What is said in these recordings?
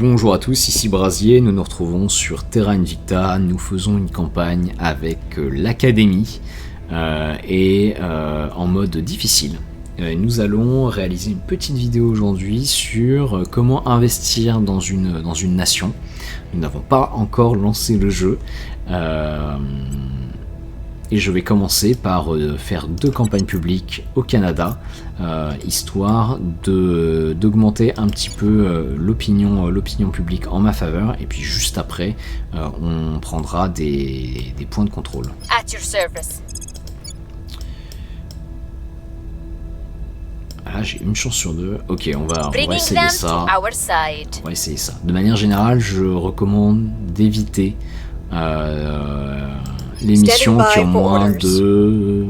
Bonjour à tous, ici Brasier, nous nous retrouvons sur Terra Invicta, nous faisons une campagne avec l'Académie en mode difficile. Nous allons réaliser une petite vidéo aujourd'hui sur comment investir dans une nation. Nous n'avons pas encore lancé le jeu et je vais commencer par faire 2 campagnes publiques au Canada, histoire d'augmenter un petit peu l'opinion publique en ma faveur, et puis juste après on prendra des points de contrôle. At your service. Ah, j'ai une chance sur 2. Ok, on va essayer ça. On va essayer ça. De manière générale, je recommande d'éviter les missions qui ont moins de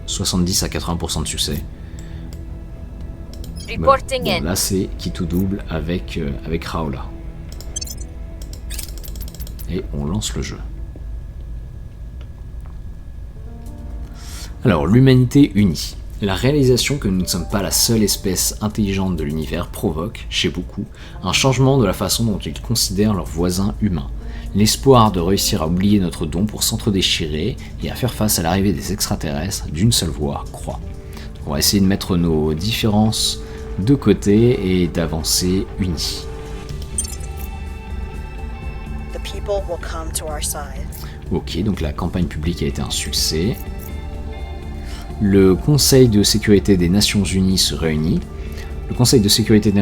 70 à 80% de succès. Bon, là, c'est qui tout double avec Raola. Et on lance le jeu. Alors, l'humanité unie. La réalisation que nous ne sommes pas la seule espèce intelligente de l'univers provoque, chez beaucoup, un changement de la façon dont ils considèrent leurs voisins humains. L'espoir de réussir à oublier notre don pour s'entre-déchirer et à faire face à l'arrivée des extraterrestres d'une seule voix croît. On va essayer de mettre nos différences de côté et d'avancer unis. Ok, donc la campagne publique a été un succès. Le Conseil de sécurité des Nations Unies se réunit. Le Conseil de sécurité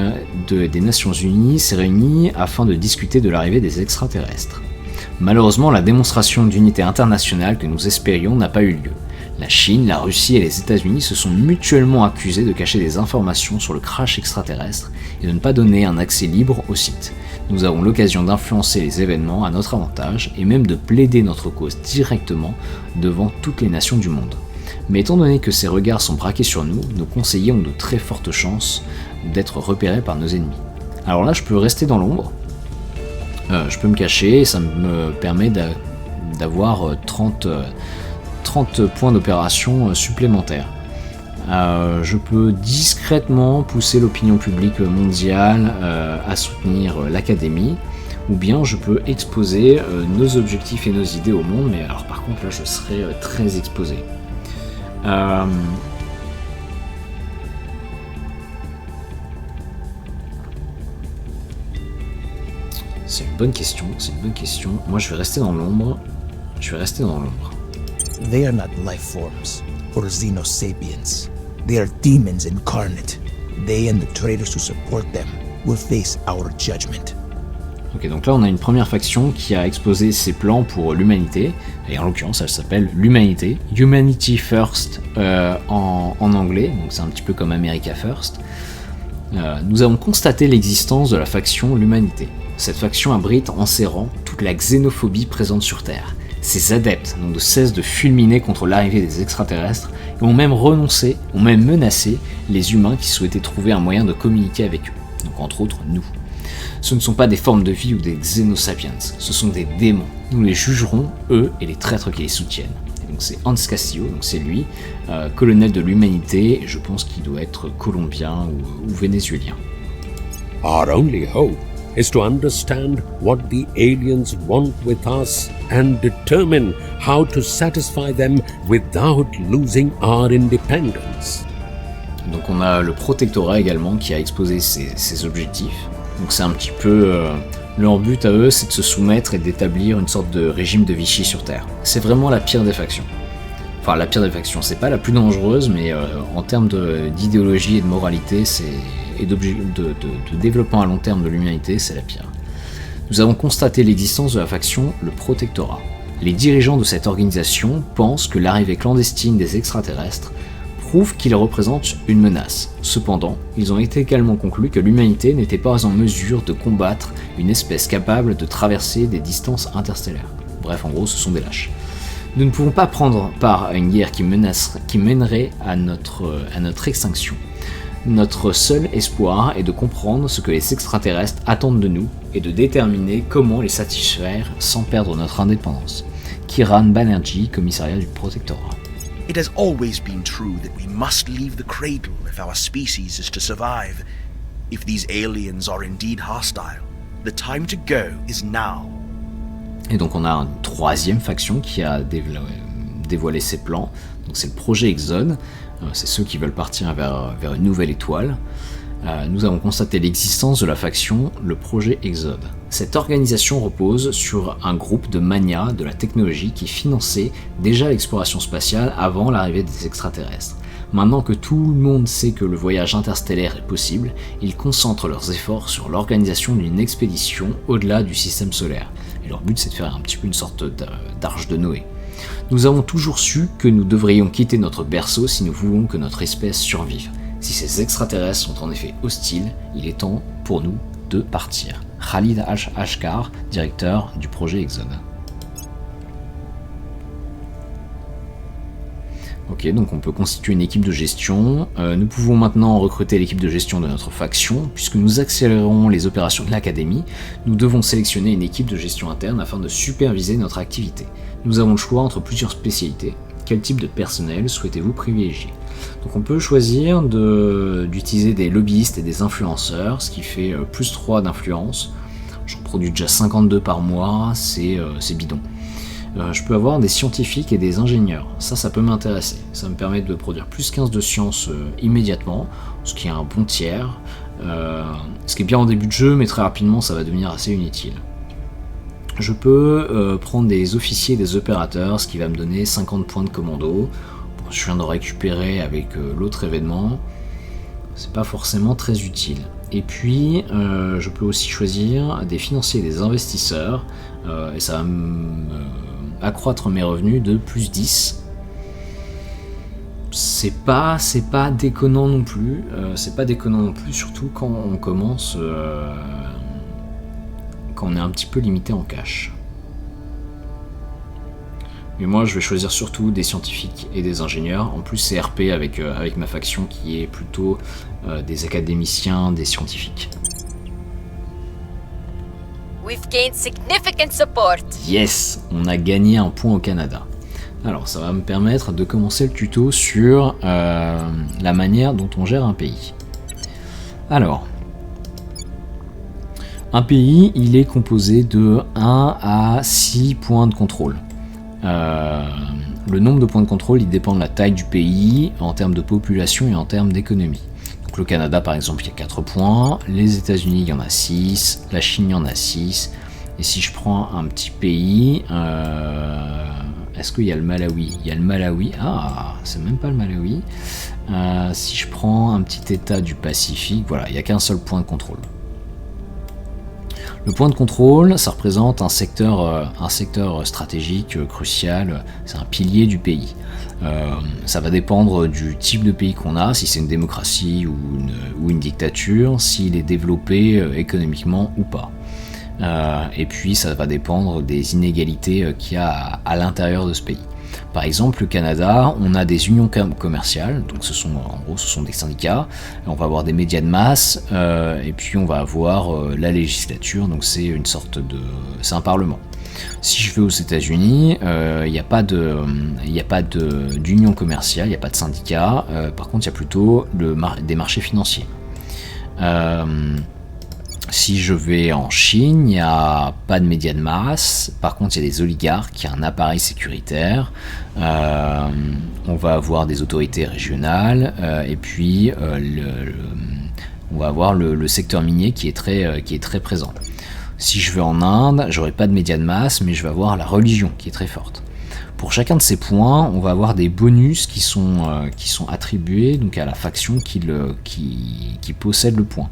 des Nations Unies s'est réuni afin de discuter de l'arrivée des extraterrestres. Malheureusement, la démonstration d'unité internationale que nous espérions n'a pas eu lieu. La Chine, la Russie et les États-Unis se sont mutuellement accusés de cacher des informations sur le crash extraterrestre et de ne pas donner un accès libre au site. Nous avons l'occasion d'influencer les événements à notre avantage et même de plaider notre cause directement devant toutes les nations du monde. Mais étant donné que ces regards sont braqués sur nous, nos conseillers ont de très fortes chances d'être repérés par nos ennemis. Alors là, je peux rester dans l'ombre, je peux me cacher, et ça me permet d'avoir 30 points d'opération supplémentaires. Je peux discrètement pousser l'opinion publique mondiale à soutenir l'Académie, ou bien je peux exposer nos objectifs et nos idées au monde, mais alors par contre là je serai très exposé. C'est une bonne question, Moi je vais rester dans l'ombre. They are not life forms or xenosapiens. They are demons incarnate. They and the traitors who support them will face our judgment. Ok, donc là on a une première faction qui a exposé ses plans pour l'humanité, et en l'occurrence elle s'appelle l'Humanité, Humanity First en anglais, donc c'est un petit peu comme America First. Nous avons constaté l'existence de la faction l'Humanité. Cette faction abrite en ses rangs toute la xénophobie présente sur Terre. Ses adeptes n'ont de cesse de fulminer contre l'arrivée des extraterrestres et ont même menacé les humains qui souhaitaient trouver un moyen de communiquer avec eux, donc entre autres nous. Ce ne sont pas des formes de vie ou des xénosapiens, ce sont des démons. Nous les jugerons, eux et les traîtres qui les soutiennent. Et donc c'est Hans Castillo, donc c'est lui, colonel de l'Humanité, je pense qu'il doit être colombien ou vénézuélien. Our only hope is to understand what the aliens want with us and determine how to satisfy them without losing our independence. Donc on a le protectorat également qui a exposé ses objectifs. Donc c'est un petit peu leur but à eux, c'est de se soumettre et d'établir une sorte de régime de Vichy sur Terre. C'est vraiment la pire des factions. Enfin la pire des factions, c'est pas la plus dangereuse, mais en termes d'idéologie et de moralité, et de développement à long terme de l'humanité, c'est la pire. Nous avons constaté l'existence de la faction le Protectorat. Les dirigeants de cette organisation pensent que l'arrivée clandestine des extraterrestres prouve qu'ils représentent une menace. Cependant, ils ont également conclu que l'humanité n'était pas en mesure de combattre une espèce capable de traverser des distances interstellaires. Bref, en gros, ce sont des lâches. Nous ne pouvons pas prendre part à une guerre qui mènerait à notre extinction. Notre seul espoir est de comprendre ce que les extraterrestres attendent de nous et de déterminer comment les satisfaire sans perdre notre indépendance. Kiran Banerjee, commissariat du Protectorat. It has always been true that we must leave the cradle if our species is to survive. If these aliens are indeed hostile, The time to go is now. Et donc on a une troisième faction qui a dévoilé ses plans. Donc c'est le projet Exode. C'est ceux qui veulent partir vers une nouvelle étoile. Nous avons constaté l'existence de la faction le projet Exode. Cette organisation repose sur un groupe de manias de la technologie qui finançait déjà l'exploration spatiale avant l'arrivée des extraterrestres. Maintenant que tout le monde sait que le voyage interstellaire est possible, ils concentrent leurs efforts sur l'organisation d'une expédition au-delà du système solaire. Et leur but c'est de faire un petit peu une sorte d'arche de Noé. Nous avons toujours su que nous devrions quitter notre berceau si nous voulons que notre espèce survive. Si ces extraterrestres sont en effet hostiles, il est temps pour nous de partir. Khalid Ashkar, directeur du projet Exode. Ok, donc on peut constituer une équipe de gestion. Nous pouvons maintenant recruter l'équipe de gestion de notre faction. Puisque nous accélérerons les opérations de l'académie, nous devons sélectionner une équipe de gestion interne afin de superviser notre activité. Nous avons le choix entre plusieurs spécialités. Quel type de personnel souhaitez-vous privilégier ? Donc on peut choisir d'utiliser des lobbyistes et des influenceurs, ce qui fait plus 3 d'influence. J'en produis déjà 52 par mois, c'est bidon. Je peux avoir des scientifiques et des ingénieurs, ça peut m'intéresser. Ça me permet de produire plus 15 de sciences immédiatement, ce qui est un bon tiers. Ce qui est bien en début de jeu, mais très rapidement ça va devenir assez inutile. Je peux prendre des officiers et des opérateurs, ce qui va me donner 50 points de commando. Bon, je viens de récupérer avec l'autre événement, c'est pas forcément très utile. Et puis, je peux aussi choisir des financiers et des investisseurs, et ça va accroître mes revenus de plus 10. C'est pas déconnant non plus, surtout quand on commence, quand on est un petit peu limité en cash. Mais moi je vais choisir surtout des scientifiques et des ingénieurs. En plus c'est RP avec ma faction qui est plutôt des académiciens, des scientifiques. We've gained significant support. Yes, on a gagné un point au Canada. Alors ça va me permettre de commencer le tuto sur la manière dont on gère un pays. Alors, un pays, il est composé de 1 à 6 points de contrôle. Le nombre de points de contrôle, il dépend de la taille du pays, en termes de population et en termes d'économie. Donc le Canada, par exemple, il y a 4 points, les États-Unis, il y en a 6, la Chine, il y en a 6, et si je prends un petit pays, est-ce qu'il y a le Malawi ? Il y a le Malawi, c'est même pas le Malawi. Si je prends un petit état du Pacifique, voilà, il n'y a qu'un seul point de contrôle. Le point de contrôle, ça représente un secteur stratégique crucial, c'est un pilier du pays. Ça va dépendre du type de pays qu'on a, si c'est une démocratie ou une dictature, s'il est développé économiquement ou pas. Et puis ça va dépendre des inégalités qu'il y a à l'intérieur de ce pays. Par exemple, le Canada, on a des unions commerciales, donc ce sont des syndicats, on va avoir des médias de masse, et puis on va avoir la législature, donc c'est un parlement. Si je vais aux États-Unis, il n'y a pas d'union commerciale, il n'y a pas de syndicats, par contre il y a plutôt des marchés financiers. Si je vais en Chine, il n'y a pas de médias de masse, par contre il y a des oligarques, il y a un appareil sécuritaire, on va avoir des autorités régionales, et puis on va avoir le secteur minier qui est très présent. Si je vais en Inde, j'aurai pas de médias de masse, mais je vais avoir la religion qui est très forte. Pour chacun de ces points, on va avoir des bonus qui sont attribués donc à la faction qui possède le point.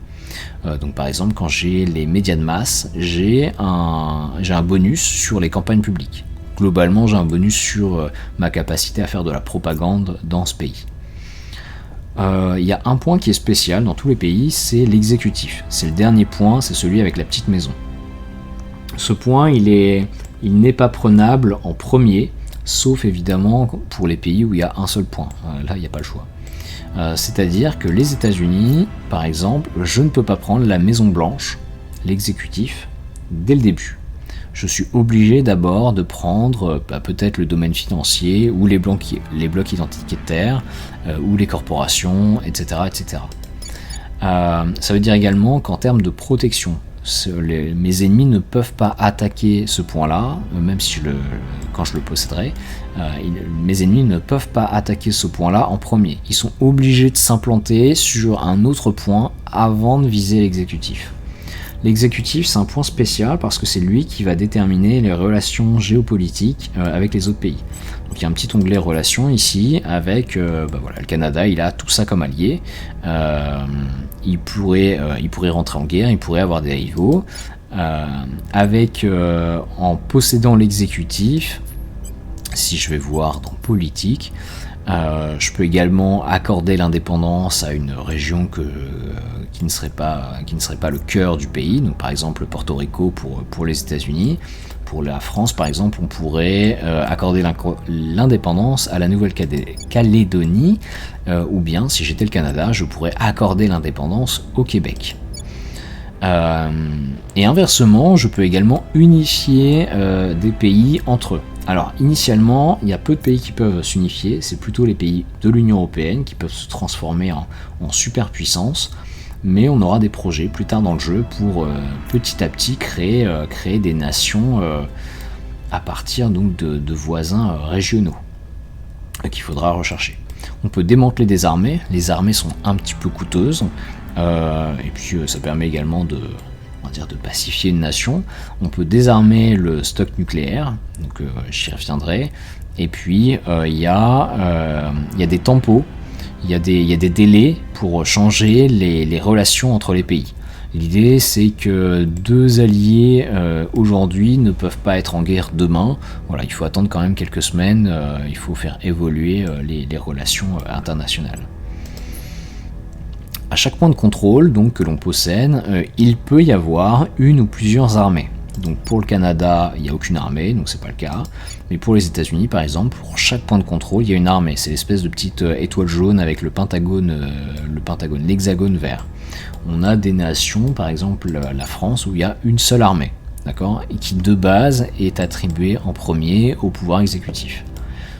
Donc par exemple, quand j'ai les médias de masse, j'ai un bonus sur les campagnes publiques. Globalement, j'ai un bonus sur ma capacité à faire de la propagande dans ce pays. Il y a un point qui est spécial dans tous les pays, c'est l'exécutif. C'est le dernier point, c'est celui avec la petite maison. Ce point, il n'est pas prenable en premier, sauf évidemment pour les pays où il y a un seul point. Là, il n'y a pas le choix. C'est-à-dire que les États-Unis, par exemple, je ne peux pas prendre la Maison Blanche, l'exécutif, dès le début. Je suis obligé d'abord de prendre peut-être le domaine financier ou les blocs identitaires ou les corporations, etc. etc. Ça veut dire également qu'en termes de protection, mes ennemis ne peuvent pas attaquer ce point-là, même si quand je le posséderai, mes ennemis ne peuvent pas attaquer ce point-là en premier. Ils sont obligés de s'implanter sur un autre point avant de viser l'exécutif. L'exécutif, c'est un point spécial parce que c'est lui qui va déterminer les relations géopolitiques avec les autres pays. Donc il y a un petit onglet relations ici avec voilà, le Canada, il a tout ça comme allié. Il pourrait rentrer en guerre, il pourrait avoir des rivaux. En possédant l'exécutif, si je vais voir dans politique, je peux également accorder l'indépendance à une région qui ne serait pas le cœur du pays, donc par exemple Porto Rico pour les États-Unis. Pour la France, par exemple, on pourrait accorder l'indépendance à la Nouvelle-Calédonie, ou bien, si j'étais le Canada, je pourrais accorder l'indépendance au Québec. Et inversement, je peux également unifier des pays entre eux. Alors, initialement, il y a peu de pays qui peuvent s'unifier, c'est plutôt les pays de l'Union Européenne qui peuvent se transformer en superpuissance, mais on aura des projets plus tard dans le jeu pour petit à petit créer des nations à partir donc de voisins régionaux qu'il faudra rechercher. On peut démanteler des armées, les armées sont un petit peu coûteuses, et puis ça permet également de pacifier une nation. On peut désarmer le stock nucléaire, donc j'y reviendrai. Et puis il y a des tempos, il y a des délais pour changer les relations entre les pays. L'idée, c'est que deux alliés aujourd'hui ne peuvent pas être en guerre demain. Voilà, il faut attendre quand même quelques semaines, il faut faire évoluer les relations internationales. À chaque point de contrôle donc, que l'on possède, il peut y avoir une ou plusieurs armées. Donc pour le Canada, il n'y a aucune armée, donc c'est pas le cas. Mais pour les États-Unis, par exemple, pour chaque point de contrôle, il y a une armée. C'est l'espèce de petite étoile jaune avec l'hexagone vert. On a des nations, par exemple la France, où il y a une seule armée, d'accord, et qui de base est attribuée en premier au pouvoir exécutif.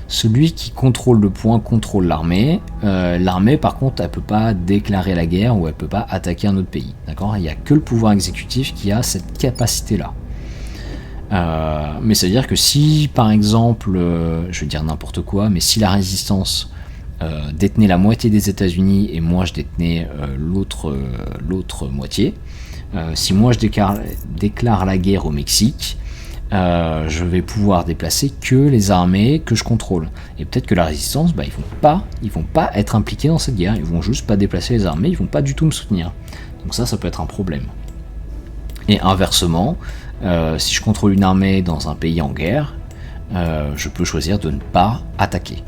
Celui qui contrôle le point contrôle l'armée. L'armée, par contre, elle peut pas déclarer la guerre ou elle peut pas attaquer un autre pays. D'accord ? Il n'y a que le pouvoir exécutif qui a cette capacité-là. Mais ça veut dire que si, par exemple, je vais dire n'importe quoi, mais si la résistance détenait la moitié des États-Unis et moi je détenais l'autre moitié, si moi je déclare la guerre au Mexique, je vais pouvoir déplacer que les armées que je contrôle. Et peut-être que la résistance, ils vont pas être impliqués dans cette guerre, ils vont juste pas déplacer les armées, ils vont pas du tout me soutenir. Donc ça peut être un problème. Et inversement, si je contrôle une armée dans un pays en guerre, je peux choisir de ne pas attaquer.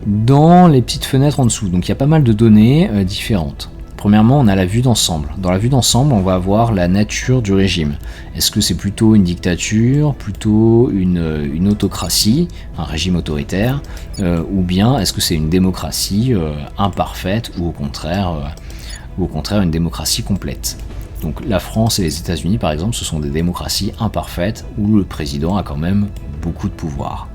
Dans les petites fenêtres en dessous, donc il y a pas mal de données différentes. Premièrement, on a la vue d'ensemble. Dans la vue d'ensemble, on va avoir la nature du régime. Est-ce que c'est plutôt une dictature, plutôt une autocratie, un régime autoritaire, ou bien est-ce que c'est une démocratie imparfaite, ou au contraire une démocratie complète. Donc la France et les États-Unis, par exemple, ce sont des démocraties imparfaites où le président a quand même beaucoup de pouvoir.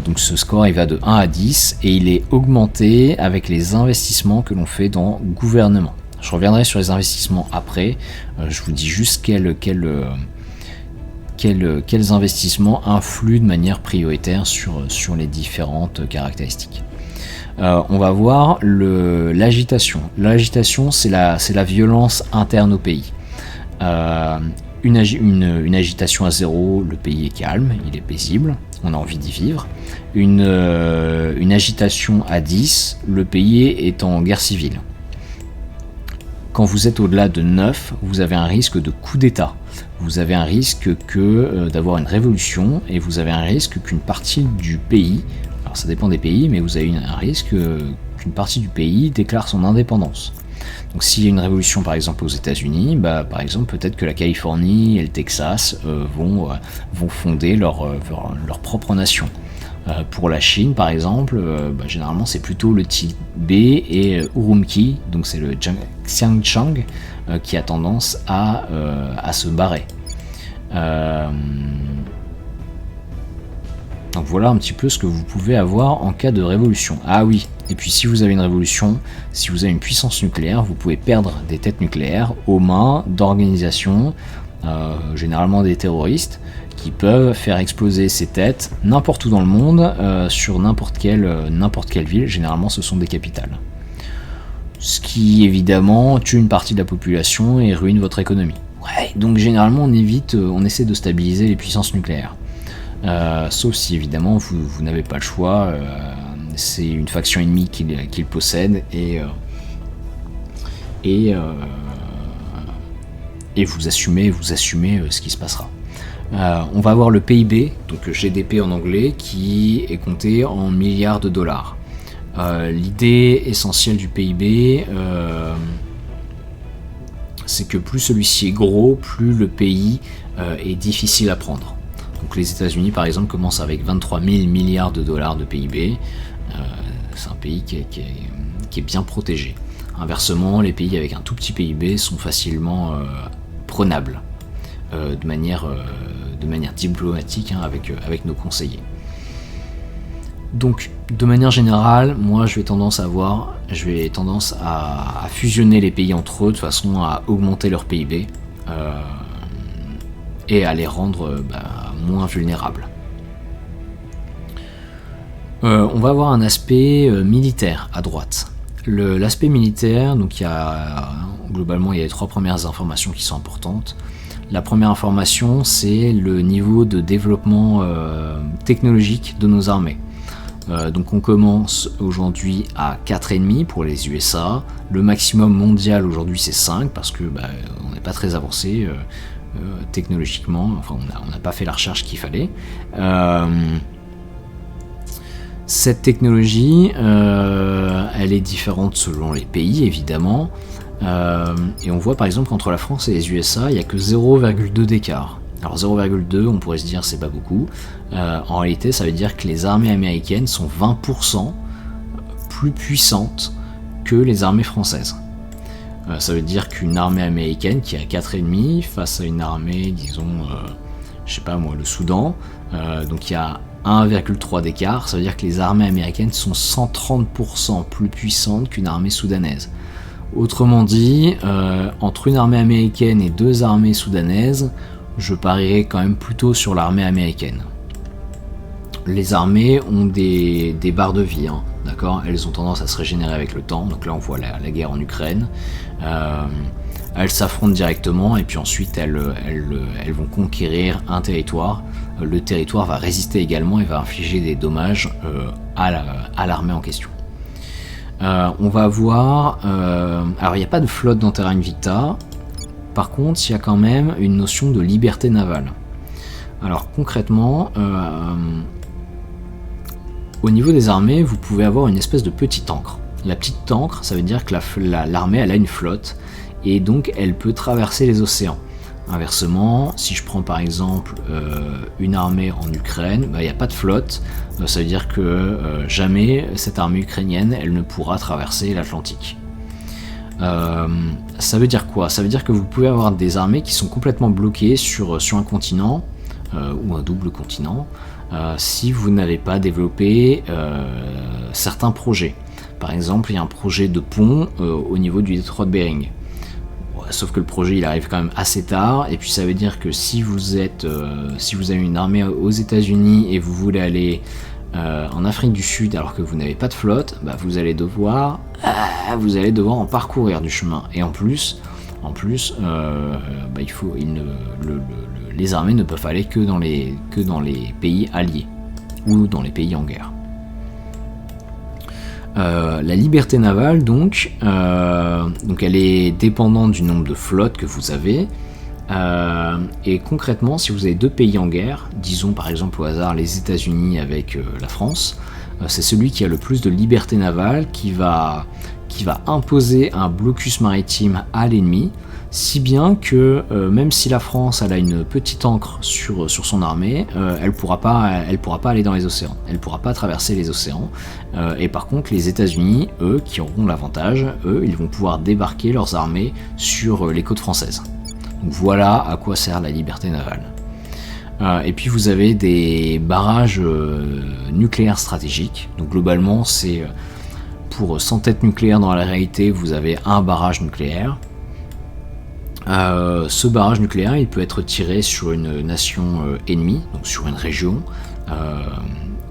Donc ce score il va de 1 à 10 et il est augmenté avec les investissements que l'on fait dans gouvernement. Je reviendrai sur les investissements après, je vous dis juste quels investissements influent de manière prioritaire sur les différentes caractéristiques. On va voir l'agitation. L'agitation, c'est la violence interne au pays. Une agitation à 0, le pays est calme, il est paisible, on a envie d'y vivre. Une agitation à 10, le pays est en guerre civile. Quand vous êtes au-delà de 9, vous avez un risque de coup d'État. Vous avez un risque d'avoir une révolution et vous avez un risque qu'une partie du pays, alors ça dépend des pays, mais vous avez un risque qu'une partie du pays déclare son indépendance. Donc s'il y a une révolution par exemple aux États-Unis, par exemple peut-être que la Californie et le Texas vont fonder leur propre nation. Pour la Chine par exemple, généralement c'est plutôt le Tibet et Urumqi, donc c'est le Xinjiang qui a tendance à se barrer. Donc voilà un petit peu ce que vous pouvez avoir en cas de révolution. Ah oui, et puis si vous avez une révolution, si vous avez une puissance nucléaire, vous pouvez perdre des têtes nucléaires aux mains d'organisations, généralement des terroristes, qui peuvent faire exploser ces têtes n'importe où dans le monde, sur n'importe quelle ville. Généralement ce sont des capitales. Ce qui évidemment tue une partie de la population et ruine votre économie. Ouais, donc généralement on essaie de stabiliser les puissances nucléaires. Sauf si évidemment vous n'avez pas le choix, c'est une faction ennemie qui le possède et vous assumez ce qui se passera. On va avoir le PIB, donc GDP en anglais, qui est compté en milliards de dollars. L'idée essentielle du PIB, c'est que plus celui-ci est gros, plus le pays est difficile à prendre. Donc les États-Unis par exemple commencent avec 23 000 milliards de dollars de PIB, c'est un pays qui est bien protégé. Inversement, les pays avec un tout petit PIB sont facilement prenables de manière diplomatique avec nos conseillers. Donc de manière générale, moi je vais tendance à fusionner les pays entre eux de façon à augmenter leur PIB et à les rendre moins vulnérables. On va avoir un aspect militaire à droite. L'aspect militaire, donc globalement il y a les 3 premières informations qui sont importantes. La première information, c'est le niveau de développement technologique de nos armées. Donc on commence aujourd'hui à 4,5 pour les USA. Le maximum mondial aujourd'hui c'est 5 parce que on n'est pas très avancé technologiquement. Enfin on n'a pas fait la recherche qu'il fallait. Cette technologie, elle est différente selon les pays évidemment. Et on voit par exemple qu'entre la France et les USA, il n'y a que 0,2 d'écart. Alors 0,2, on pourrait se dire c'est pas beaucoup. En réalité, ça veut dire que les armées américaines sont 20% plus puissantes que les armées françaises. Ça veut dire qu'une armée américaine qui a 4,5 face à une armée, disons, je sais pas moi, le Soudan, donc il y a 1,3 d'écart, ça veut dire que les armées américaines sont 130% plus puissantes qu'une armée soudanaise. Autrement dit, entre une armée américaine et 2 armées soudanaises, je parierais quand même plutôt sur l'armée américaine. Les armées ont des barres de vie, d'accord ? Elles ont tendance à se régénérer avec le temps, donc là on voit la guerre en Ukraine. Elles s'affrontent directement et puis ensuite elles vont conquérir un territoire. Le territoire va résister également et va infliger des dommages à l'armée en question. On va avoir... alors il n'y a pas de flotte dans Terra Invicta, par contre il y a quand même une notion de liberté navale. Alors concrètement, au niveau des armées, vous pouvez avoir une espèce de petite ancre. La petite ancre, ça veut dire que l'armée elle a une flotte, et donc elle peut traverser les océans. Inversement, si je prends par exemple une armée en Ukraine, il n'y a pas de flotte, ça veut dire que jamais cette armée ukrainienne elle ne pourra traverser l'Atlantique. Ça veut dire quoi ? Ça veut dire que vous pouvez avoir des armées qui sont complètement bloquées sur un continent, ou un double continent, si vous n'avez pas développé certains projets. Par exemple, il y a un projet de pont au niveau du détroit de Bering. Sauf que le projet il arrive quand même assez tard, et puis ça veut dire que si vous avez une armée aux États-Unis et vous voulez aller en Afrique du Sud alors que vous n'avez pas de flotte, vous allez devoir en parcourir du chemin. Et en plus, les armées ne peuvent aller que dans les pays alliés ou dans les pays en guerre. La liberté navale, donc elle est dépendante du nombre de flottes que vous avez. Et concrètement, si vous avez 2 pays en guerre, disons par exemple au hasard les États-Unis avec la France, c'est celui qui a le plus de liberté navale qui va imposer un blocus maritime à l'ennemi, si bien que même si la France elle a une petite ancre sur son armée, elle pourra pas aller dans les océans, elle pourra pas traverser les océans, et par contre les États-Unis, eux, qui auront l'avantage, ils vont pouvoir débarquer leurs armées sur les côtes françaises. Donc voilà à quoi sert la liberté navale. Et puis vous avez des barrages nucléaires stratégiques. Donc globalement, c'est pour 100 têtes nucléaires dans la réalité, vous avez un barrage nucléaire. Ce barrage nucléaire, il peut être tiré sur une nation ennemie, donc sur une région,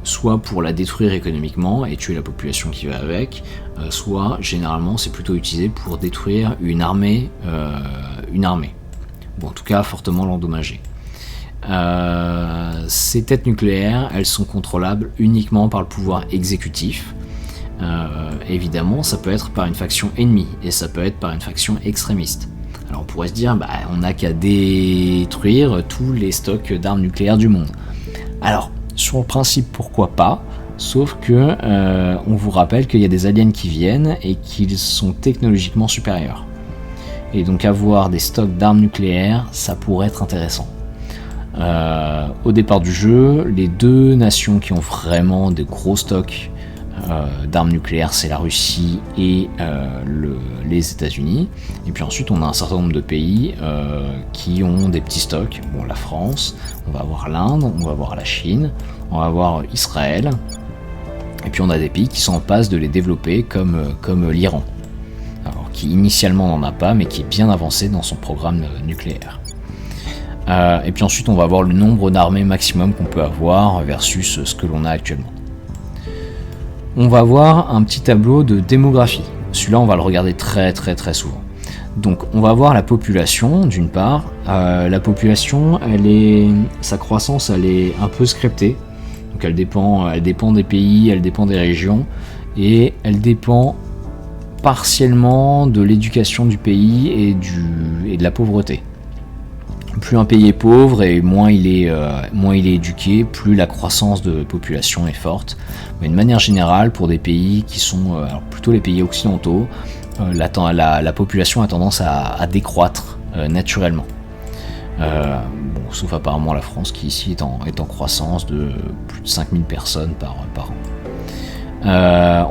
soit pour la détruire économiquement et tuer la population qui va avec, soit généralement c'est plutôt utilisé pour détruire une armée, ou en tout cas fortement l'endommager. Ces têtes nucléaires, elles sont contrôlables uniquement par le pouvoir exécutif. Évidemment, ça peut être par une faction ennemie et ça peut être par une faction extrémiste. Alors on pourrait se dire, on n'a qu'à détruire tous les stocks d'armes nucléaires du monde. Alors, sur le principe, pourquoi pas, sauf que on vous rappelle qu'il y a des aliens qui viennent et qu'ils sont technologiquement supérieurs. Et donc avoir des stocks d'armes nucléaires, ça pourrait être intéressant. Au départ du jeu, les deux nations qui ont vraiment de gros stocks d'armes nucléaires, c'est la Russie et les États-Unis. Et puis ensuite, on a un certain nombre de pays qui ont des petits stocks. Bon, la France, on va avoir l'Inde, on va avoir la Chine, on va avoir Israël. Et puis on a des pays qui sont en passe de les développer, comme l'Iran. Alors, qui initialement n'en a pas, mais qui est bien avancé dans son programme nucléaire. Et puis ensuite, on va avoir le nombre d'armées maximum qu'on peut avoir versus ce que l'on a actuellement. On va avoir un petit tableau de démographie. Celui-là, on va le regarder très souvent. Donc, on va voir la population, d'une part. La population, sa croissance, elle est un peu scriptée. Donc, elle dépend des pays, elle dépend des régions, et elle dépend partiellement de l'éducation du pays et de la pauvreté. Plus un pays est pauvre et moins il est éduqué, plus la croissance de population est forte. Mais de manière générale, pour des pays qui sont alors plutôt les pays occidentaux, la population a tendance à décroître naturellement. Sauf apparemment la France qui ici est en croissance de plus de 5000 personnes par an.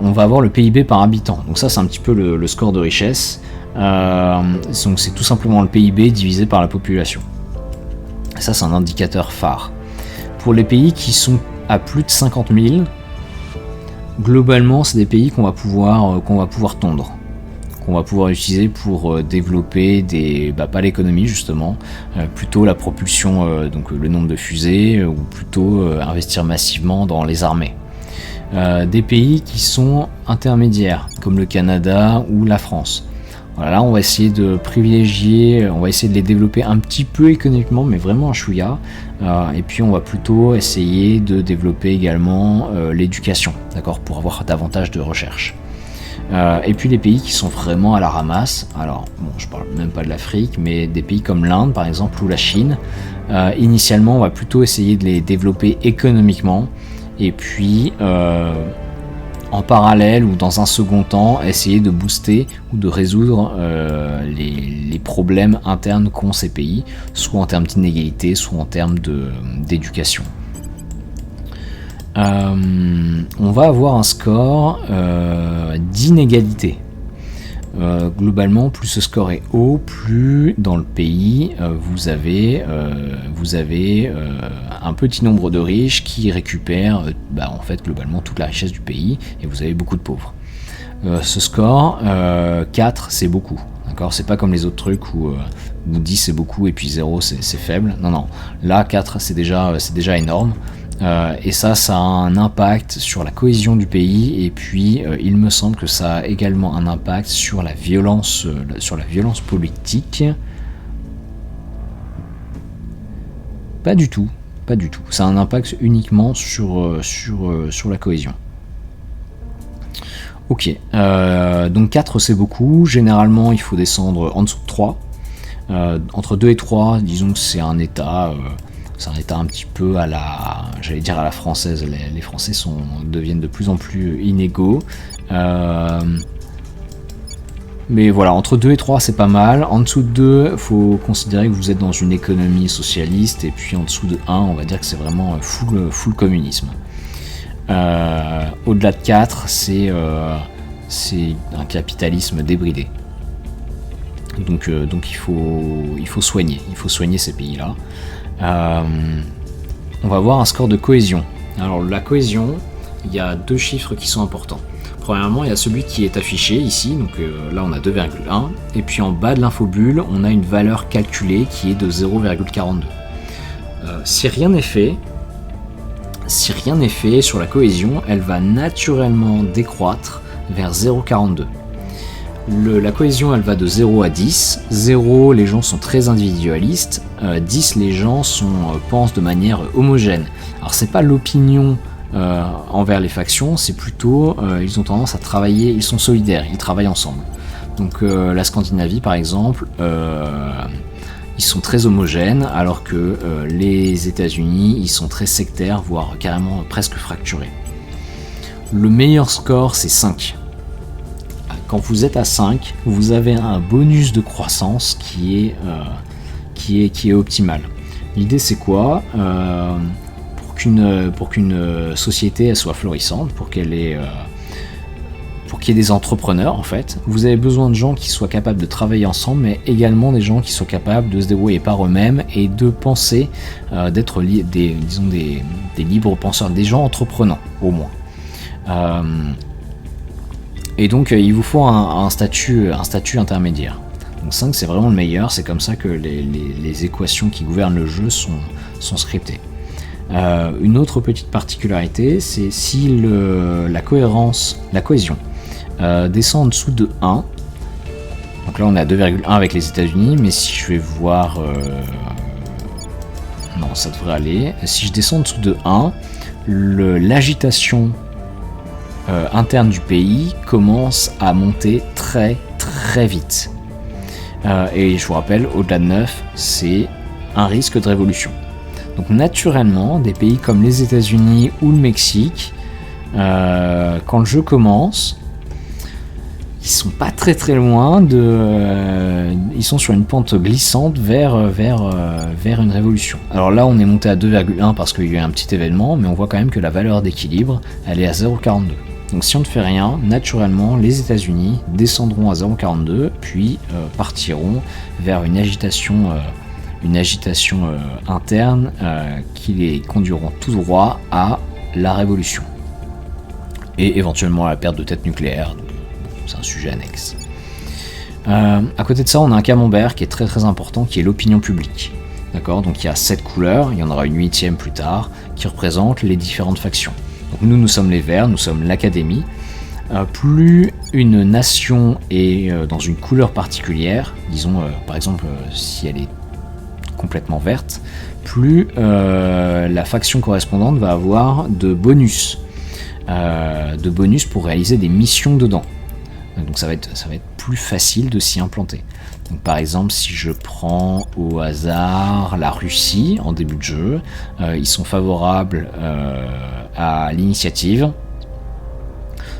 On va avoir le PIB par habitant. Donc ça, c'est un petit peu le score de richesse. Donc c'est tout simplement le PIB divisé par la population. Ça, c'est un indicateur phare. Pour les pays qui sont à plus de 50 000, globalement, c'est des pays qu'on va pouvoir tondre, qu'on va pouvoir utiliser pour développer pas l'économie justement, plutôt la propulsion, donc le nombre de fusées, ou plutôt investir massivement dans les armées. Des pays qui sont intermédiaires, comme le Canada ou la France. Voilà, là, on va essayer de privilégier, on va essayer de les développer un petit peu économiquement, mais vraiment un chouïa. Et puis, on va plutôt essayer de développer également l'éducation, d'accord, pour avoir davantage de recherche. Et puis, les pays qui sont vraiment à la ramasse, alors, bon, je parle même pas de l'Afrique, mais des pays comme l'Inde, par exemple, ou la Chine, initialement, on va plutôt essayer de les développer économiquement, et puis en parallèle ou dans un second temps, essayer de booster ou de résoudre les problèmes internes qu'ont ces pays, soit en termes d'inégalité, soit en termes d'éducation. On va avoir un score d'inégalité. Globalement, plus ce score est haut, plus dans le pays vous avez un petit nombre de riches qui récupèrent en fait globalement toute la richesse du pays, et vous avez beaucoup de pauvres. Ce score 4, c'est beaucoup, d'accord, c'est pas comme les autres trucs où 10 c'est beaucoup et puis 0 c'est faible. Non, là 4 c'est déjà énorme. Et ça a un impact sur la cohésion du pays, et puis il me semble que ça a également un impact sur la violence politique. Pas du tout. Ça a un impact uniquement sur la cohésion. Ok, donc 4 c'est beaucoup. Généralement il faut descendre en dessous de 3. Entre 2 et 3, disons que c'est un état... C'est un état un petit peu à la française. Les Français deviennent de plus en plus inégaux. Mais voilà, entre 2 et 3, c'est pas mal. En dessous de 2, il faut considérer que vous êtes dans une économie socialiste. Et puis en dessous de 1, on va dire que c'est vraiment full communisme. Au-delà de 4, c'est un capitalisme débridé. Donc il faut soigner ces pays-là. on va voir un score de cohésion. Alors la cohésion, il y a deux chiffres qui sont importants. Premièrement, il y a celui qui est affiché ici, donc là on a 2,1, et puis en bas de l'infobulle, on a une valeur calculée qui est de 0,42. Si rien n'est fait sur la cohésion, elle va naturellement décroître vers 0,42. La cohésion, elle va de 0 à 10. 0, les gens sont très individualistes. 10, les gens pensent de manière homogène. Alors c'est pas l'opinion envers les factions, c'est plutôt ils ont tendance à travailler, ils sont solidaires, ils travaillent ensemble. Donc la Scandinavie par exemple, ils sont très homogènes, alors que les États-Unis, ils sont très sectaires, voire carrément presque fracturés. Le meilleur score, c'est 5. Quand vous êtes à 5, vous avez un bonus de croissance qui est optimal. L'idée c'est quoi ? Pour qu'une société elle soit florissante, pour qu'il y ait des entrepreneurs en fait, vous avez besoin de gens qui soient capables de travailler ensemble, mais également des gens qui soient capables de se débrouiller par eux-mêmes et de penser, d'être des libres penseurs, des gens entreprenants au moins. Et donc il vous faut un statut intermédiaire. Donc 5 c'est vraiment le meilleur, c'est comme ça que les équations qui gouvernent le jeu sont scriptées. Une autre petite particularité, c'est si la cohésion descend en dessous de 1, donc là on est à 2,1 avec les États-Unis, mais si je vais voir... non, ça devrait aller. Si je descends en dessous de 1, l'agitation interne du pays commence à monter très très vite. Et je vous rappelle, au-delà de 9, c'est un risque de révolution. Donc naturellement, des pays comme les États-Unis ou le Mexique, quand le jeu commence, ils sont pas très très loin ils sont sur une pente glissante vers une révolution. Alors là, on est monté à 2,1 parce qu'il y a eu un petit événement, mais on voit quand même que la valeur d'équilibre, elle est à 0,42. Donc si on ne fait rien, naturellement, les États-Unis descendront à 0,42, puis partiront vers une agitation interne qui les conduiront tout droit à la révolution. Et éventuellement à la perte de tête nucléaire. C'est un sujet annexe. À côté de ça, on a un camembert qui est très très important, qui est l'opinion publique. D'accord ? Donc il y a 7 couleurs, il y en aura une 8e plus tard, qui représente les différentes factions. Donc nous sommes les Verts, nous sommes l'Académie. Plus une nation est dans une couleur particulière, disons par exemple si elle est complètement verte, plus la faction correspondante va avoir de bonus pour réaliser des missions dedans. Donc ça va être plus facile de s'y implanter. Donc par exemple, si je prends au hasard la Russie en début de jeu, ils sont favorables à l'initiative,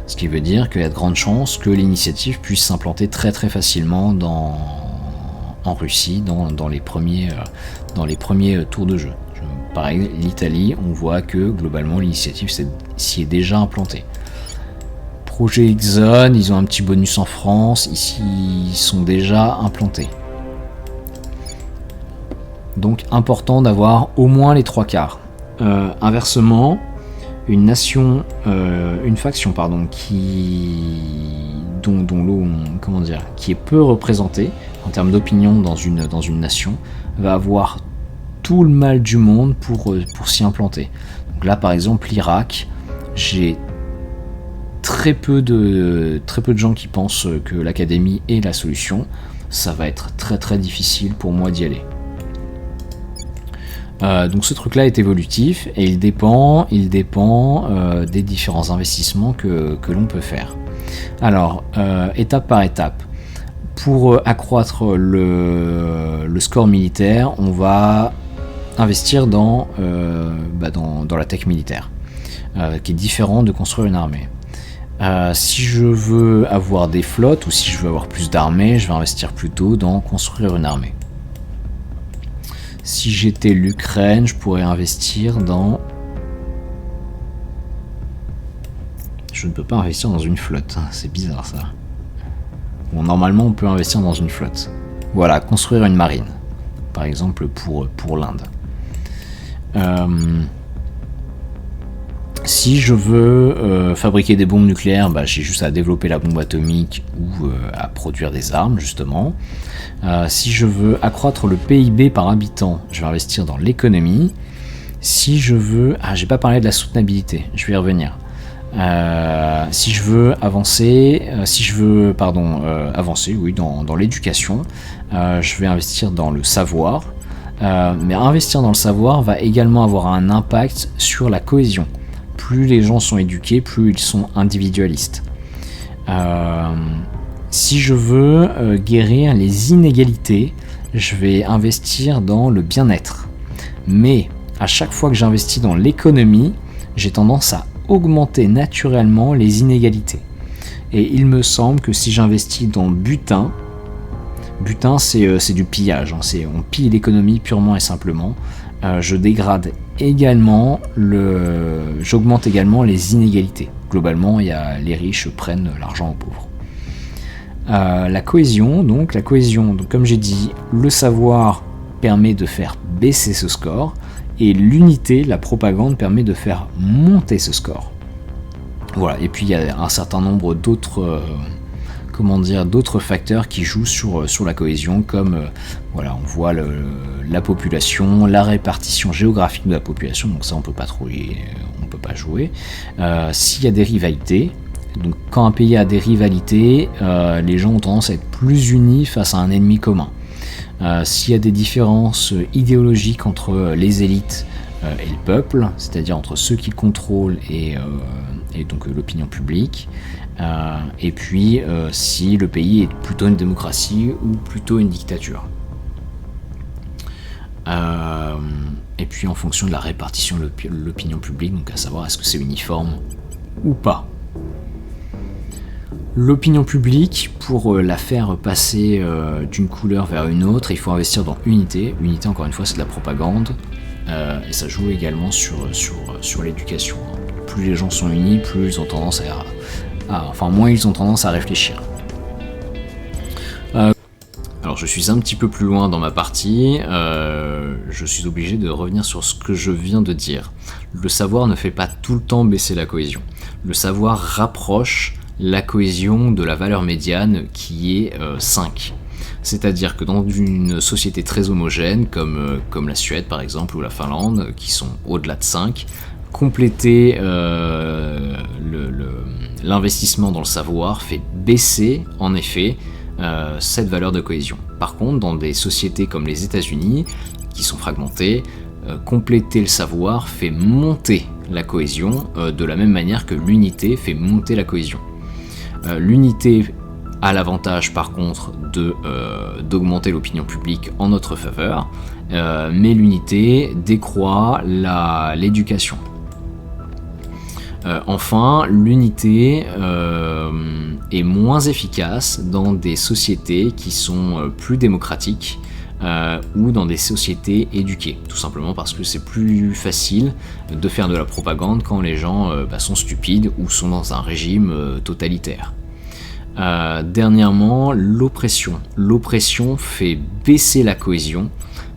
ce qui veut dire qu'il y a de grandes chances que l'initiative puisse s'implanter très très facilement en Russie dans les premiers tours de jeu. Pareil, l'Italie, on voit que globalement l'initiative s'y est déjà implantée. Projet X-Zone, ils ont un petit bonus en France, ici ils sont déjà implantés. Donc important d'avoir au moins les 3/4. Inversement, une faction qui est peu représentée en termes d'opinion dans une nation, va avoir tout le mal du monde pour s'y implanter. Donc là par exemple l'Irak, j'ai très peu de gens qui pensent que l'Académie est la solution. Ça va être très très difficile pour moi d'y aller. Donc ce truc là est évolutif et il dépend des différents investissements que l'on peut faire. Alors étape par étape, pour accroître le score militaire, on va investir dans la tech militaire, qui est différent de construire une armée. Si je veux avoir des flottes ou si je veux avoir plus d'armées, je vais investir plutôt dans construire une armée. Si j'étais l'Ukraine, je pourrais investir dans... Je ne peux pas investir dans une flotte, c'est bizarre ça. Bon, normalement on peut investir dans une flotte. Voilà, construire une marine, par exemple pour l'Inde. Si je veux fabriquer des bombes nucléaires, j'ai juste à développer la bombe atomique ou à produire des armes, justement. Si je veux accroître le PIB par habitant, je vais investir dans l'économie. Si je veux... j'ai pas parlé de la soutenabilité, je vais y revenir. Si je veux avancer, avancer, oui, dans l'éducation, je vais investir dans le savoir. Mais investir dans le savoir va également avoir un impact sur la cohésion. Plus les gens sont éduqués, plus ils sont individualistes. Si je veux guérir les inégalités, je vais investir dans le bien-être. Mais à chaque fois que j'investis dans l'économie, j'ai tendance à augmenter naturellement les inégalités. Et il me semble que si j'investis dans butin c'est du pillage, hein, on pille l'économie purement et simplement. Je dégrade également, j'augmente également les inégalités. Globalement, les riches prennent l'argent aux pauvres. La cohésion, donc comme j'ai dit, le savoir permet de faire baisser ce score, et l'unité, la propagande, permet de faire monter ce score. Voilà, et puis il y a un certain nombre d'autres facteurs qui jouent sur la cohésion, comme on voit la population, la répartition géographique de la population, donc ça on peut pas jouer. S'il y a des rivalités, donc quand un pays a des rivalités, les gens ont tendance à être plus unis face à un ennemi commun. S'il y a des différences idéologiques entre les élites et le peuple, c'est-à-dire entre ceux qui contrôlent et donc l'opinion publique, et puis si le pays est plutôt une démocratie ou plutôt une dictature. Et puis en fonction de la répartition de l'opinion publique, donc à savoir est-ce que c'est uniforme ou pas. L'opinion publique, pour la faire passer d'une couleur vers une autre, il faut investir dans unité. Unité, encore une fois, c'est de la propagande, et ça joue également sur l'éducation. Plus les gens sont unis, plus ils ont tendance moins ils ont tendance à réfléchir. Alors je suis un petit peu plus loin dans ma partie, je suis obligé de revenir sur ce que je viens de dire. Le savoir ne fait pas tout le temps baisser la cohésion. Le savoir rapproche la cohésion de la valeur médiane qui est 5. C'est-à-dire que dans une société très homogène, comme la Suède par exemple ou la Finlande, qui sont au-delà de 5, compléter l'investissement dans le savoir fait baisser en effet cette valeur de cohésion. Par contre, dans des sociétés comme les États-Unis, qui sont fragmentées, compléter le savoir fait monter la cohésion de la même manière que l'unité fait monter la cohésion. L'unité a l'avantage par contre d'augmenter l'opinion publique en notre faveur, mais l'unité décroît l'éducation. Enfin, l'unité est moins efficace dans des sociétés qui sont plus démocratiques ou dans des sociétés éduquées, tout simplement parce que c'est plus facile de faire de la propagande quand les gens sont stupides ou sont dans un régime totalitaire. Dernièrement, l'oppression. L'oppression fait baisser la cohésion,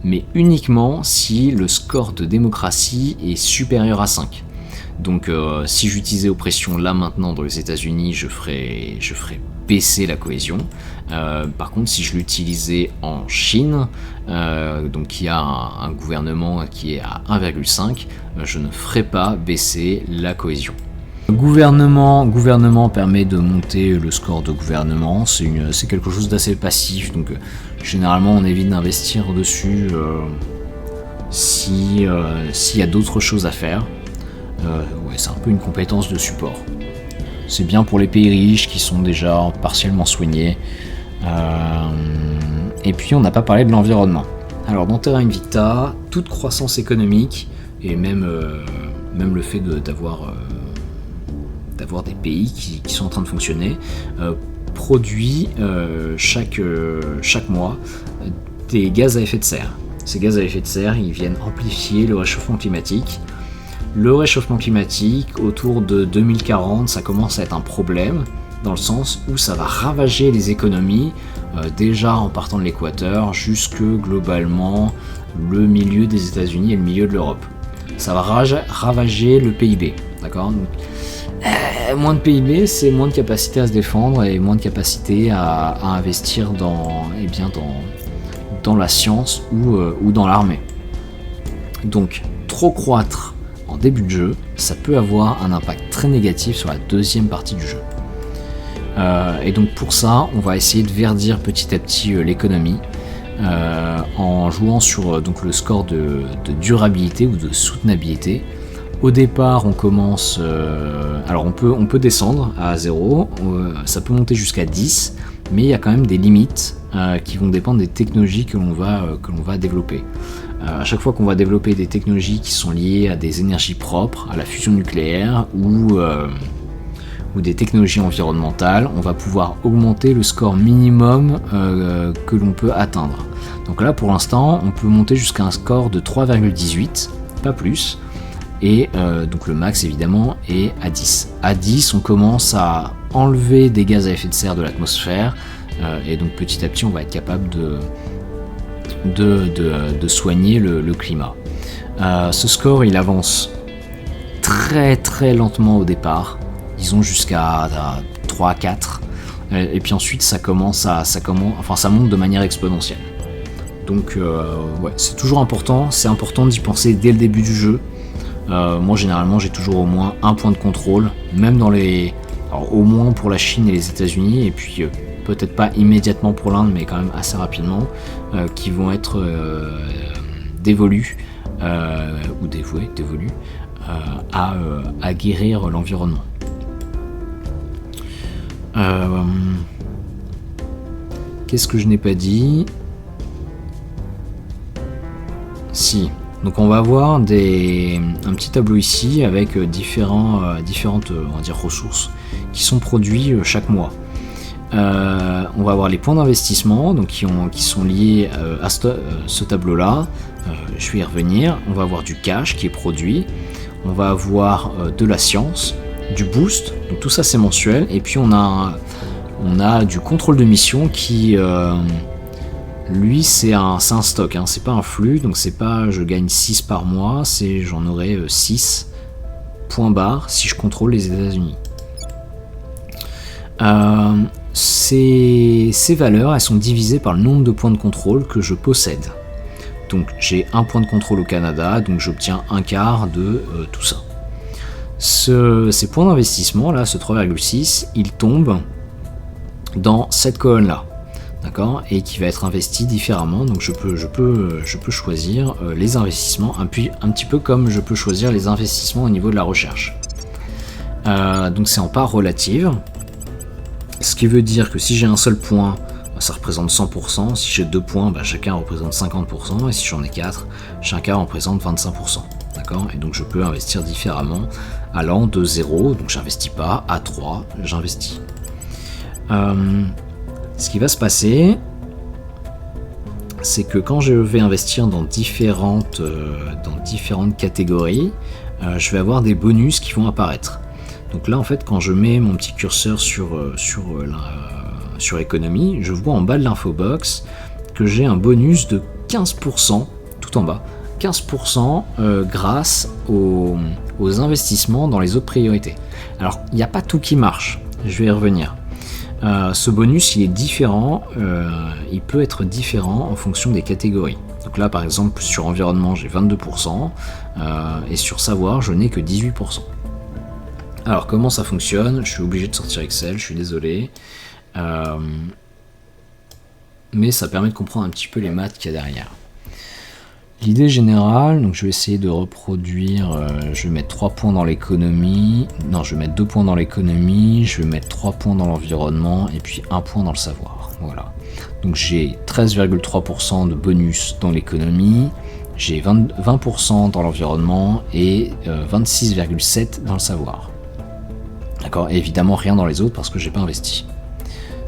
mais uniquement si le score de démocratie est supérieur à 5. Donc si j'utilisais oppression là maintenant dans les États-Unis, je ferais baisser la cohésion. Par contre, si je l'utilisais en Chine, donc il y a un gouvernement qui est à 1,5, je ne ferais pas baisser la cohésion. Gouvernement permet de monter le score de gouvernement, c'est quelque chose d'assez passif, donc généralement on évite d'investir dessus s'il y a d'autres choses à faire. C'est un peu une compétence de support. C'est bien pour les pays riches qui sont déjà partiellement soignés. Et puis on n'a pas parlé de l'environnement. Alors dans Terra Invicta, toute croissance économique et même le fait d'avoir des pays qui sont en train de fonctionner produit chaque mois des gaz à effet de serre. Ces gaz à effet de serre, ils viennent amplifier le réchauffement climatique. Le réchauffement climatique, autour de 2040, ça commence à être un problème, dans le sens où ça va ravager les économies, déjà en partant de l'équateur, jusque globalement le milieu des États-Unis et le milieu de l'Europe. ça va ravager le PIB. D'accord. Donc, moins de PIB, c'est moins de capacité à se défendre et moins de capacité à investir dans la science ou dans l'armée. Donc, trop croître en début de jeu, ça peut avoir un impact très négatif sur la deuxième partie du jeu. Et donc pour ça, on va essayer de verdir petit à petit l'économie en jouant sur donc, le score de durabilité ou de soutenabilité. Au départ, on commence... alors on peut descendre à 0, ça peut monter jusqu'à 10, mais il y a quand même des limites qui vont dépendre des technologies que l'on va développer. À chaque fois qu'on va développer des technologies qui sont liées à des énergies propres, à la fusion nucléaire ou des technologies environnementales, on va pouvoir augmenter le score minimum que l'on peut atteindre. Donc là, pour l'instant, on peut monter jusqu'à un score de 3,18, pas plus. Et donc le max évidemment est à 10. À 10, on commence à enlever des gaz à effet de serre de l'atmosphère et donc petit à petit on va être capable de soigner le climat. Ce score il avance très très lentement au départ, disons jusqu'à 3 à 4 et puis ensuite ça monte de manière exponentielle. Donc ouais, c'est toujours important, c'est important d'y penser dès le début du jeu. Moi généralement j'ai toujours au moins un point de contrôle, même dans les... Alors, au moins pour la Chine et les États-Unis, et puis peut-être pas immédiatement pour l'Inde, mais quand même assez rapidement, qui vont être dévolus, ou dévolus, à guérir l'environnement. Qu'est-ce que je n'ai pas dit ? Si... Donc on va avoir un petit tableau ici avec différentes on va dire, ressources qui sont produits chaque mois. On va avoir les points d'investissement donc qui sont liés à ce tableau-là. Je vais y revenir. On va avoir du cash qui est produit. On va avoir de la science, du boost. Donc tout ça c'est mensuel. Et puis on a du contrôle de mission qui... lui c'est un stock, hein, c'est pas un flux, donc c'est pas je gagne 6 par mois, c'est j'en aurai 6 points barres si je contrôle les États-Unis. Ces valeurs elles sont divisées par le nombre de points de contrôle que je possède. Donc j'ai un point de contrôle au Canada, donc j'obtiens un quart de tout ça. Ces points d'investissement là, ce 3,6, il tombe dans cette colonne là. D'accord, et qui va être investi différemment, donc je peux choisir les investissements un petit peu comme je peux choisir les investissements au niveau de la recherche. Donc c'est en part relative, ce qui veut dire que si j'ai un seul point, ça représente 100%, si j'ai 2 points, chacun représente 50%, et si j'en ai 4, chacun représente 25%. D'accord, et donc je peux investir différemment, allant de 0, donc j'investis pas, à 3, j'investis. Ce qui va se passer, c'est que quand je vais investir dans différentes catégories, je vais avoir des bonus qui vont apparaître. Donc là, en fait, quand je mets mon petit curseur sur économie, je vois en bas de l'infobox que j'ai un bonus de 15%, tout en bas, 15% grâce aux investissements dans les autres priorités. Alors, il n'y a pas tout qui marche, je vais y revenir. Ce bonus il est différent, il peut être différent en fonction des catégories. Donc là par exemple sur environnement j'ai 22% et sur savoir je n'ai que 18%. Alors comment ça fonctionne ? Je suis obligé de sortir Excel, je suis désolé. Mais ça permet de comprendre un petit peu les maths qu'il y a derrière. L'idée générale, donc je vais essayer de reproduire, je vais mettre 3 points dans l'économie, non je vais mettre 2 points dans l'économie, je vais mettre 3 points dans l'environnement et puis 1 point dans le savoir, voilà. Donc j'ai 13,3% de bonus dans l'économie, j'ai 20% dans l'environnement et 26,7% dans le savoir. D'accord, et évidemment rien dans les autres parce que j'ai pas investi.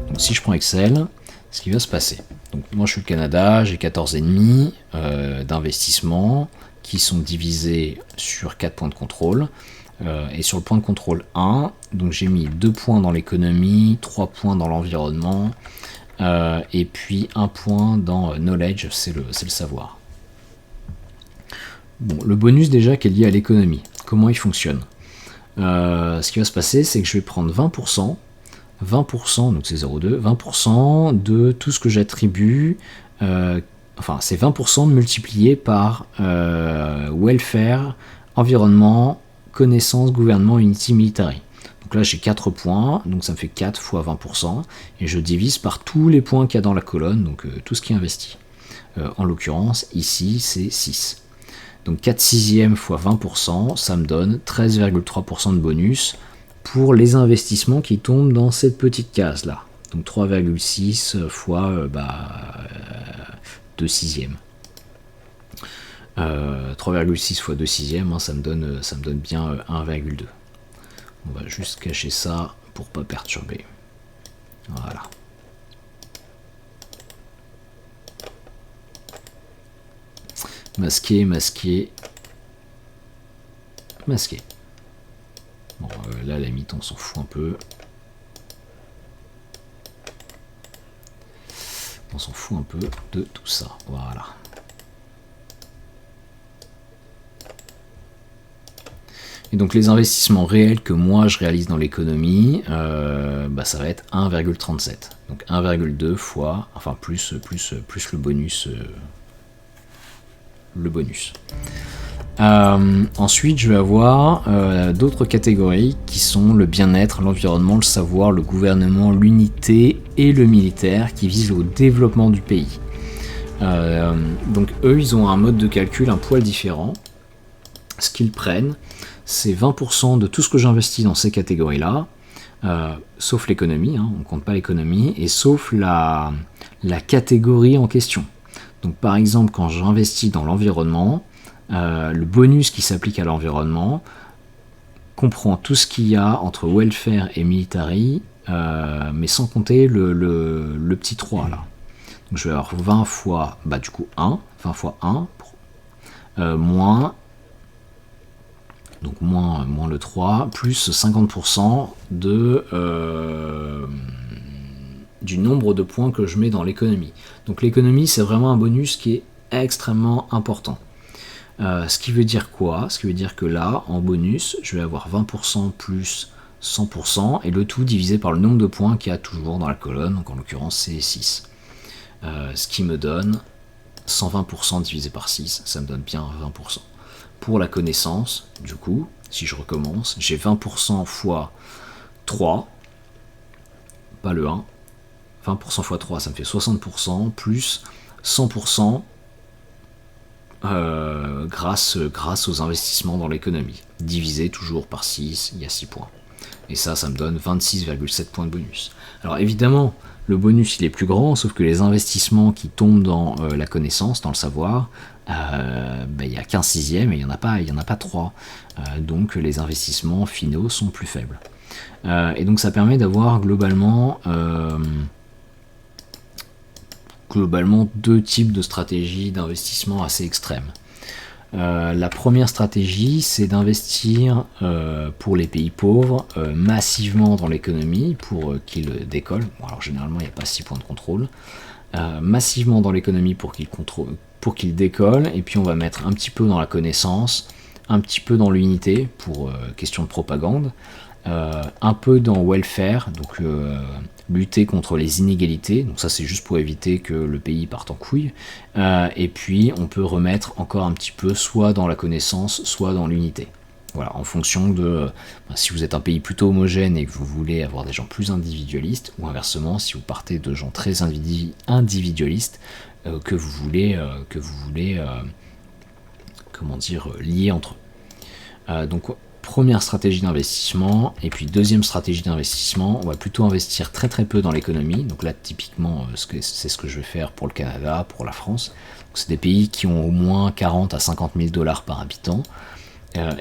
Donc si je prends Excel, ce qui va se passer. Donc moi je suis au Canada, j'ai 14,5 d'investissement qui sont divisés sur 4 points de contrôle. Et sur le point de contrôle 1, donc j'ai mis 2 points dans l'économie, 3 points dans l'environnement, et puis 1 point dans knowledge, c'est le savoir. Bon, le bonus déjà qui est lié à l'économie, comment il fonctionne. Ce qui va se passer, c'est que je vais prendre 20%, donc c'est 0,2, 20% de tout ce que j'attribue, enfin c'est 20% multiplié par welfare, environnement, connaissance, gouvernement, unity, military. Donc là j'ai 4 points, donc ça me fait 4 fois 20%, et je divise par tous les points qu'il y a dans la colonne, donc tout ce qui est investi. En l'occurrence, ici c'est 6. Donc 4 sixièmes fois 20%, ça me donne 13,3% de bonus pour les investissements qui tombent dans cette petite case là. Donc 3,6 fois 2 sixièmes. 3,6 fois 2 sixièmes, hein, ça me donne bien 1,2. On va juste cacher ça pour pas perturber. Voilà. Masquer, masquer, masquer. Bon, là, à la limite, on s'en fout un peu. On s'en fout un peu de tout ça. Voilà. Et donc, les investissements réels que moi, je réalise dans l'économie, ça va être 1,37. Donc, 1,2 fois, enfin, plus le bonus... Ensuite, je vais avoir d'autres catégories qui sont le bien-être, l'environnement, le savoir, le gouvernement, l'unité et le militaire qui visent au développement du pays. Donc eux, ils ont un mode de calcul un poil différent. Ce qu'ils prennent, c'est 20% de tout ce que j'investis dans ces catégories-là, sauf l'économie, hein, on ne compte pas l'économie, et sauf la catégorie en question. Donc par exemple, quand j'investis dans l'environnement, le bonus qui s'applique à l'environnement comprend tout ce qu'il y a entre welfare et military, mais sans compter le petit 3 là. Donc je vais avoir 20 fois, 1, 20 fois 1, moins le 3, plus 50% du nombre de points que je mets dans l'économie. Donc l'économie, c'est vraiment un bonus qui est extrêmement important. Ce qui veut dire quoi? Ce qui veut dire que là, en bonus, je vais avoir 20% plus 100%, et le tout divisé par le nombre de points qu'il y a toujours dans la colonne, donc en l'occurrence c'est 6. Ce qui me donne 120% divisé par 6, ça me donne bien 20%. Pour la connaissance, du coup, si je recommence, j'ai 20% fois 3, pas le 1, 20% fois 3, ça me fait 60%, plus 100% grâce aux investissements dans l'économie. Divisé toujours par 6, il y a 6 points. Et ça me donne 26,7 points de bonus. Alors évidemment, le bonus il est plus grand, sauf que les investissements qui tombent dans la connaissance, dans le savoir, il y a qu'un sixième et il n'y en a pas 3. Donc les investissements finaux sont plus faibles. Et donc ça permet d'avoir globalement deux types de stratégies d'investissement assez extrêmes. La première stratégie, c'est d'investir pour les pays pauvres massivement dans l'économie pour qu'ils décollent. Bon, alors généralement, il n'y a pas 6 points de contrôle. Massivement dans l'économie pour qu'ils décollent, et puis on va mettre un petit peu dans la connaissance, un petit peu dans l'unité pour question de propagande, un peu dans welfare, donc lutter contre les inégalités, donc ça c'est juste pour éviter que le pays parte en couille, et puis on peut remettre encore un petit peu soit dans la connaissance, soit dans l'unité. Voilà, en fonction de si vous êtes un pays plutôt homogène et que vous voulez avoir des gens plus individualistes, ou inversement si vous partez de gens très individualistes que vous voulez lier entre eux. Donc première stratégie d'investissement, et puis deuxième stratégie d'investissement, on va plutôt investir très très peu dans l'économie. Donc là typiquement c'est ce que je vais faire pour le Canada, pour la France. C'est des pays qui ont au moins 40 à 50 000 $ par habitant.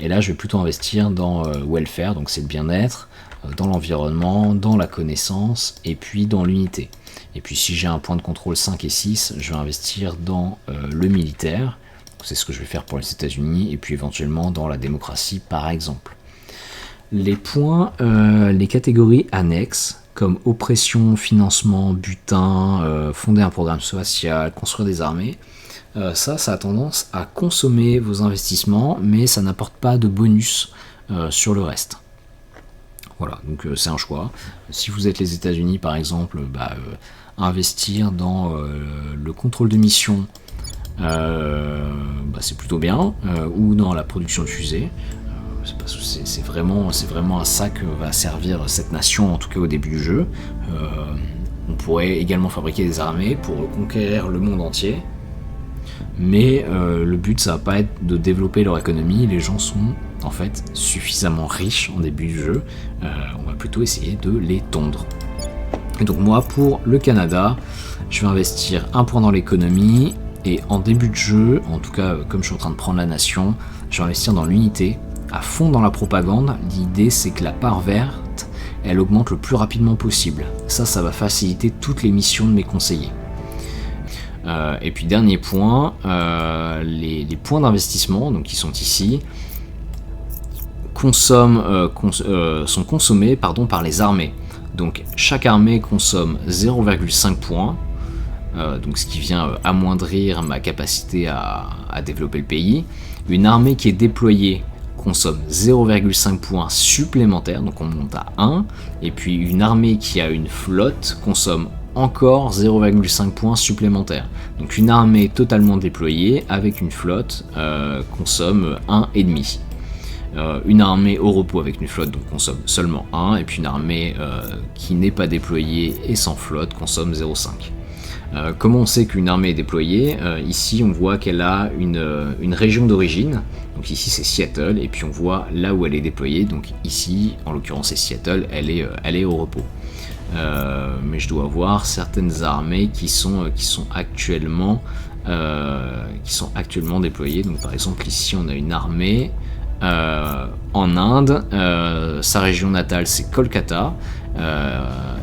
Et là, je vais plutôt investir dans welfare, donc c'est le bien-être, dans l'environnement, dans la connaissance, et puis dans l'unité. Et puis si j'ai un point de contrôle 5 et 6, je vais investir dans le militaire, c'est ce que je vais faire pour les États-Unis, et puis éventuellement dans la démocratie par exemple. Les points, les catégories annexes, comme oppression, financement, butin, fonder un programme social, construire des armées, ça a tendance à consommer vos investissements, mais ça n'apporte pas de bonus sur le reste. Voilà, donc c'est un choix. Si vous êtes les États-Unis par exemple, investir dans le contrôle de mission, c'est plutôt bien, ou dans la production de fusées. C'est vraiment à ça que va servir cette nation, en tout cas au début du jeu. On pourrait également fabriquer des armées pour conquérir le monde entier, mais le but ça va pas être de développer leur économie. Les gens sont en fait suffisamment riches en début du jeu, on va plutôt essayer de les tondre. Et donc moi pour le Canada, je vais investir 1 point dans l'économie, et en début de jeu, en tout cas comme je suis en train de prendre la nation, je vais investir dans l'unité, à fond dans la propagande. L'idée c'est que la part verte, elle augmente le plus rapidement possible. Ça va faciliter toutes les missions de mes conseillers. Et puis dernier point, les points d'investissement, donc qui sont ici, sont consommés par les armées. Donc chaque armée consomme 0,5 points, donc ce qui vient amoindrir ma capacité à développer le pays. Une armée qui est déployée consomme 0,5 points supplémentaires, donc on monte à 1, et puis une armée qui a une flotte consomme encore 0,5 points supplémentaires. Donc une armée totalement déployée avec une flotte consomme 1,5. Une armée au repos avec une flotte donc consomme seulement 1, et puis une armée qui n'est pas déployée et sans flotte consomme 0,5. Comment on sait qu'une armée est déployée? Ici on voit qu'elle a une région d'origine, donc ici c'est Seattle, et puis on voit là où elle est déployée, donc ici en l'occurrence c'est Seattle, elle est au repos. Mais je dois avoir certaines armées qui sont actuellement déployées. Donc par exemple ici on a une armée en Inde, sa région natale c'est Kolkata,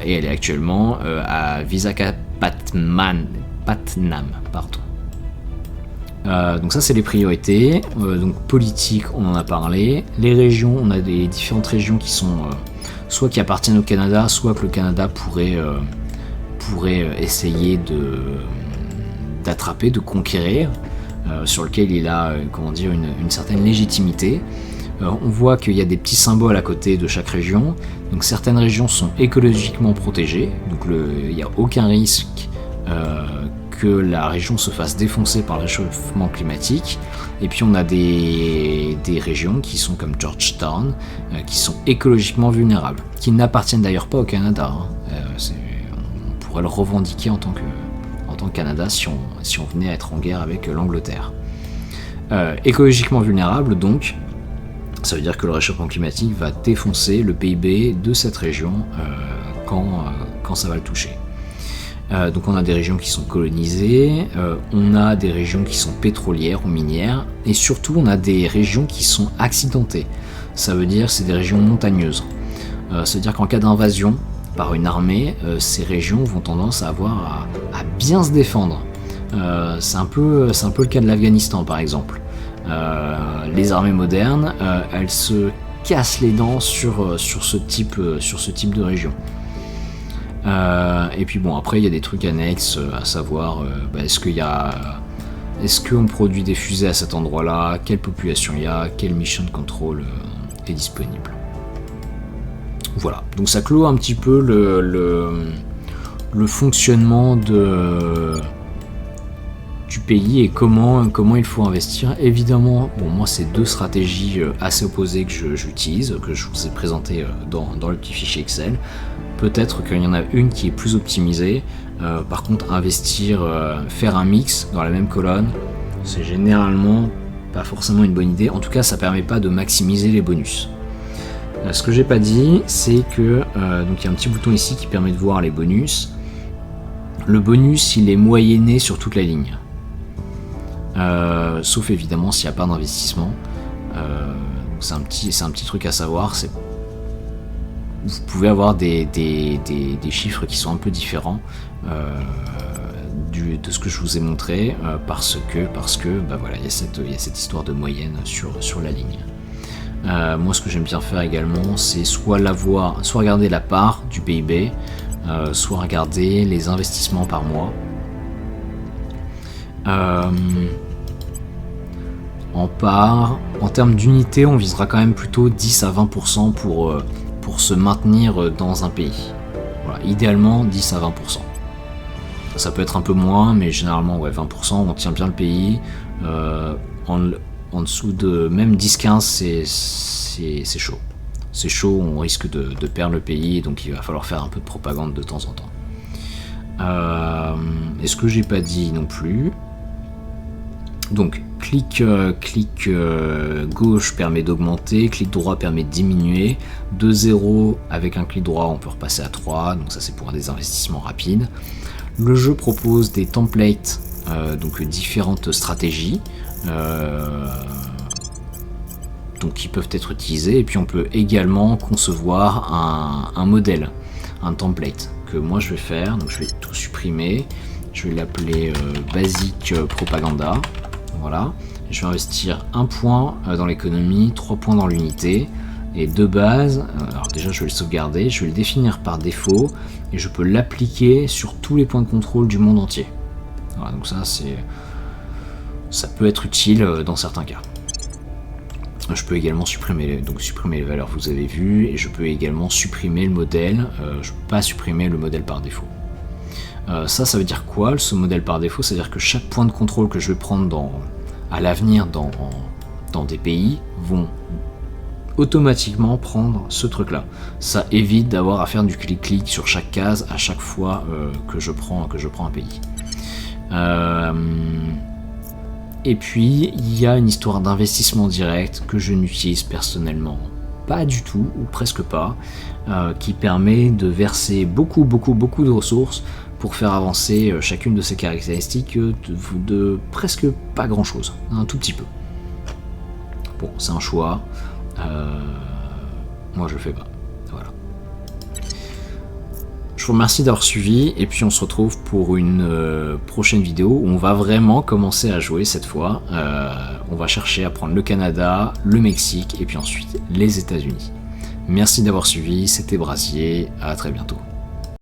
et elle est actuellement à Visakhapatnam. Donc ça c'est les priorités. Donc politique on en a parlé. Les régions, on a des différentes régions qui sont soit qui appartiennent au Canada, soit que le Canada pourrait essayer d'attraper, de conquérir, sur lequel il a une certaine légitimité. On voit qu'il y a des petits symboles à côté de chaque région. Donc certaines régions sont écologiquement protégées, donc il n'y a aucun risque que la région se fasse défoncer par le réchauffement climatique. Et puis on a des régions qui sont comme Georgetown, qui sont écologiquement vulnérables, qui n'appartiennent d'ailleurs pas au Canada. On pourrait le revendiquer en tant que Canada si on venait à être en guerre avec l'Angleterre. Écologiquement vulnérable, donc, ça veut dire que le réchauffement climatique va défoncer le PIB de cette région quand ça va le toucher. Donc on a des régions qui sont colonisées, on a des régions qui sont pétrolières ou minières, et surtout on a des régions qui sont accidentées. Ça veut dire c'est des régions montagneuses. Ça veut dire qu'en cas d'invasion par une armée, ces régions vont tendance à bien se défendre. C'est un peu le cas de l'Afghanistan par exemple. Les armées modernes, elles se cassent les dents sur ce type de région. Et puis bon, après il y a des trucs annexes, à savoir est-ce qu'on produit des fusées à cet endroit-là, quelle population il y a, quelle mission de contrôle est disponible. Voilà, donc ça clôt un petit peu le fonctionnement du pays et comment il faut investir. Évidemment, bon, moi c'est deux stratégies assez opposées que j'utilise, que je vous ai présentées dans le petit fichier Excel. Peut-être qu'il y en a une qui est plus optimisée. Par contre, faire un mix dans la même colonne, c'est généralement pas forcément une bonne idée. En tout cas, ça permet pas de maximiser les bonus. Ce que j'ai pas dit, c'est que donc il y a un petit bouton ici qui permet de voir les bonus. Le bonus, il est moyenné sur toute la ligne. Sauf évidemment s'il n'y a pas d'investissement. C'est un petit truc à savoir. Vous pouvez avoir des chiffres qui sont un peu différents de ce que je vous ai montré, parce que voilà, il y a cette histoire de moyenne sur la ligne. Moi ce que j'aime bien faire également, c'est soit regarder la part du PIB, soit regarder les investissements par mois. En part, en termes d'unité, on visera quand même plutôt 10 à 20% pour se maintenir dans un pays. Voilà, idéalement 10 à 20%. Ça peut être un peu moins, mais généralement ouais, 20%, on tient bien le pays. En dessous de même 10-15, c'est chaud. C'est chaud, on risque de perdre le pays, donc il va falloir faire un peu de propagande de temps en temps. Est-ce que j'ai pas dit non plus? Donc clic gauche permet d'augmenter, clic droit permet de diminuer. De 0 avec un clic droit on peut repasser à 3, donc ça c'est pour des investissements rapides. Le jeu propose des templates, donc différentes stratégies donc qui peuvent être utilisées, et puis on peut également concevoir un modèle, un template que moi je vais faire. Donc je vais tout supprimer, je vais l'appeler Basic Propaganda. Voilà, je vais investir 1 point dans l'économie, 3 points dans l'unité, et de base, alors déjà je vais le sauvegarder, je vais le définir par défaut, et je peux l'appliquer sur tous les points de contrôle du monde entier. Voilà, donc ça peut être utile dans certains cas. Je peux également supprimer les valeurs, vous avez vu, et je peux également supprimer le modèle, je ne peux pas supprimer le modèle par défaut. Ça veut dire quoi, ce modèle par défaut? C'est-à-dire que chaque point de contrôle que je vais prendre à l'avenir dans des pays vont automatiquement prendre ce truc-là. Ça évite d'avoir à faire du clic-clic sur chaque case à chaque fois que je prends un pays. Et puis, il y a une histoire d'investissement direct que je n'utilise personnellement pas du tout, ou presque pas, qui permet de verser beaucoup de ressources pour faire avancer chacune de ces caractéristiques de presque pas grand chose, un tout petit peu. Bon, c'est un choix, moi je le fais pas, voilà. Je vous remercie d'avoir suivi, et puis on se retrouve pour une prochaine vidéo où on va vraiment commencer à jouer cette fois. On va chercher à prendre le Canada, le Mexique, et puis ensuite les États-Unis. Merci d'avoir suivi, c'était Brasier, à très bientôt.